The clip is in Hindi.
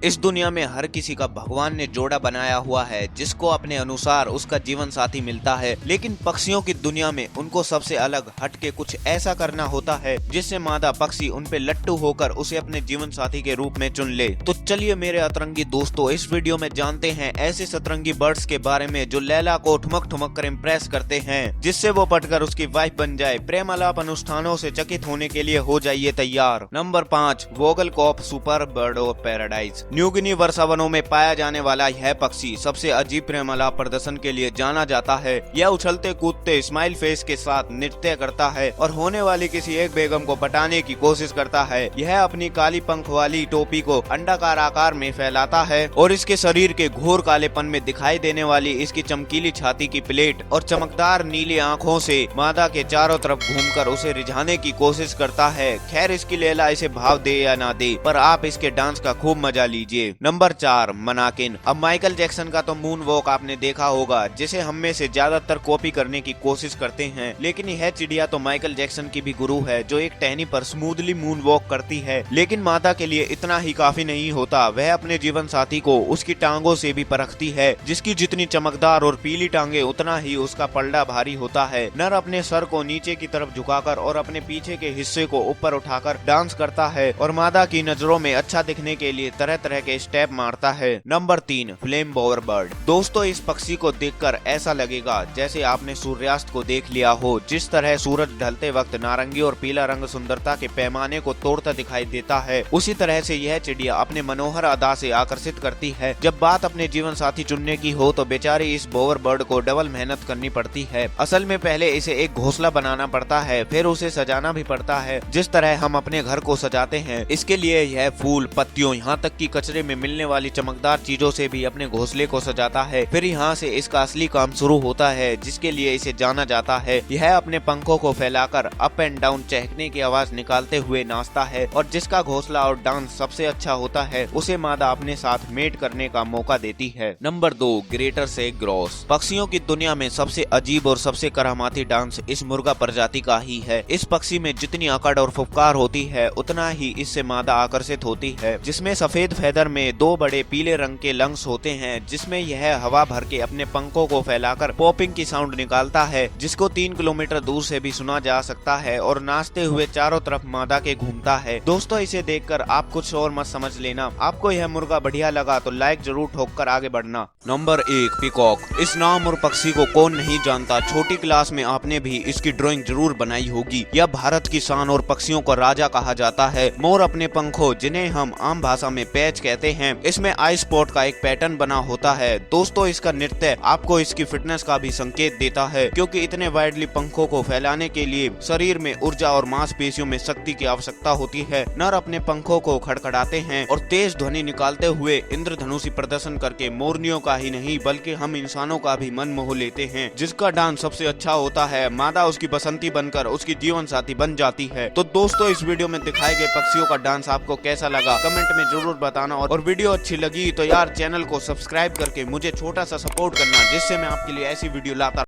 इस दुनिया में हर किसी का भगवान ने जोड़ा बनाया हुआ है जिसको अपने अनुसार उसका जीवन साथी मिलता है, लेकिन पक्षियों की दुनिया में उनको सबसे अलग हटके कुछ ऐसा करना होता है जिससे मादा पक्षी उन पे लट्टू होकर उसे अपने जीवन साथी के रूप में चुन ले। तो चलिए मेरे अतरंगी दोस्तों, इस वीडियो में जानते हैं ऐसे सतरंगी बर्ड्स के बारे में जो लैला को ठुमक ठुमक कर इम्प्रेस करते हैं जिससे वो पटकर उसकी वाइफ बन जाए। प्रेम आलाप अनुष्ठानों से चकित होने के लिए हो जाइए तैयार। Number 5, Vogelkop superb bird of paradise. New Guinea वर्षावनों में पाया जाने वाला यह पक्षी सबसे अजीब प्रेम आलाप प्रदर्शन के लिए जाना जाता है। यह उछलते कूदते स्माइल फेस के साथ नृत्य करता है और होने वाली किसी एक बेगम को पटाने की कोशिश करता है। यह अपनी काली पंख वाली टोपी को अंडाकार आकार में फैलाता है और इसके शरीर के घोर कालेपन में दिखाई देने वाली इसकी चमकीली छाती की प्लेट और चमकदार नीली आंखों से मादा के चारों तरफ घूमकर उसे रिझाने की कोशिश करता है। खैर इसकी लैला इसे भाव दे या ना दे, पर आप इसके डांस का खूब मजा लीजिए। नंबर 4, मनाकिन। अब माइकल जैक्सन का तो मून वॉक आपने देखा होगा जिसे हम में से ज्यादातर कॉपी करने की कोशिश करते हैं, लेकिन यह चिड़िया तो माइकल जैक्सन की भी गुरु है जो एक टहनी पर स्मूथली मून वॉक करती है। लेकिन मादा के लिए इतना ही काफी नहीं होता, वह अपने जीवन साथी को उसकी टांगों से भी परखती है। जिसकी जितनी चमकदार और पीली टांगे उतना ही उसका पलड़ा भारी होता है। नर अपने सर को नीचे की तरफ झुकाकर और अपने पीछे के हिस्से को ऊपर उठाकर डांस करता है और मादा की नजरों में अच्छा दिखने के लिए तरह तरह के स्टेप मारता है। Number 3, flame bowerbird. दोस्तों इस पक्षी को देखकर ऐसा लगेगा जैसे आपने सूर्यास्त को देख लिया हो। जिस तरह सूरज ढलते वक्त नारंगी और पीला रंग सुंदरता के पैमाने को तोड़ता दिखाई देता है, उसी तरह से यह चिड़िया अपने मनोहर अदा से आकर्षित करती है। जब बात अपने जीवन साथी चुनने की हो तो बेचारी इस बोअर बर्ड को डबल मेहनत करनी पड़ती है। असल में पहले इसे एक घोंसला बनाना पड़ता है, फिर उसे सजाना भी पड़ता है जिस तरह हम अपने घर को सजाते हैं। इसके लिए यह फूल, पत्तियों, यहाँ तक कि कचरे में मिलने वाली चमकदार चीजों से भी अपने घोंसले को सजाता है। फिर यहाँ से इसका असली काम शुरू होता है जिसके लिए इसे जाना जाता है। यह अपने पंखों को फैलाकर अप एंड डाउन चहकने की आवाज निकालते हुए नाचता है और जिसका घोंसला और डांस सबसे अच्छा होता है उसे मादा अपने साथ मेट करने का मौका देती है। नंबर 2, ग्रेटर से ग्रॉस। पक्षियों की दुनिया में सबसे अजीब और सबसे करामाती डांस इस मुर्गा प्रजाति का ही है। इस पक्षी में जितनी अकड़ और फुफकार होती है उतना ही इससे मादा आकर्षित होती है। जिसमें सफेद फेदर में 2 बड़े पीले रंग के लंग्स होते हैं जिसमें यह हवा भर के अपने पंखों को फैलाकर पॉपिंग की साउंड निकालता है जिसको 3 किलोमीटर दूर से भी सुना जा सकता है और नाचते हुए चारों तरफ मादा के घूमता है। दोस्तों इसे देखकर आप कुछ और मत समझ लेना। आपको यह मुर्गा बढ़िया लगा तो लाइक जरूर ठोककर आगे बढ़ना। Number 1, peacock. इस नामवर पक्षी को कौन नहीं जानता। छोटी क्लास में आपने भी इसकी ड्राइंग जरूर बनाई होगी। यह भारत की शान और पक्षियों का राजा कहा जाता है। मोर अपने पंखों, जिन्हें हम आम भाषा में पैच कहते हैं, इसमें आई स्पॉट का एक पैटर्न बना होता है। दोस्तों इसका नृत्य आपको इसकी फिटनेस का भी संकेत देता है क्योंकि इतने वाइडली पंखों को फैलाने के लिए शरीर में ऊर्जा और मांसपेशियों में शक्ति की आवश्यकता होती है। नर अपने पंखों को खड़खड़ाते हैं और तेज ध्वनि निकालते हुए इंद्रधनुषी प्रदर्शन करके मोरनियों का ही नहीं बल्कि हम इंसानों का भी मन मोह लेते हैं। जिसका डांस सबसे अच्छा होता है मादा उसकी बसंती बनकर उसकी जीवन साथी बन जाती है। तो दोस्तों इस वीडियो में दिखाए गए पक्षियों का डांस आपको कैसा लगा कमेंट में जरूर बताना और वीडियो अच्छी लगी तो यार चैनल को सब्सक्राइब करके मुझे छोटा सा सपोर्ट करना जिससे मैं आपके लिए ऐसी वीडियो लाता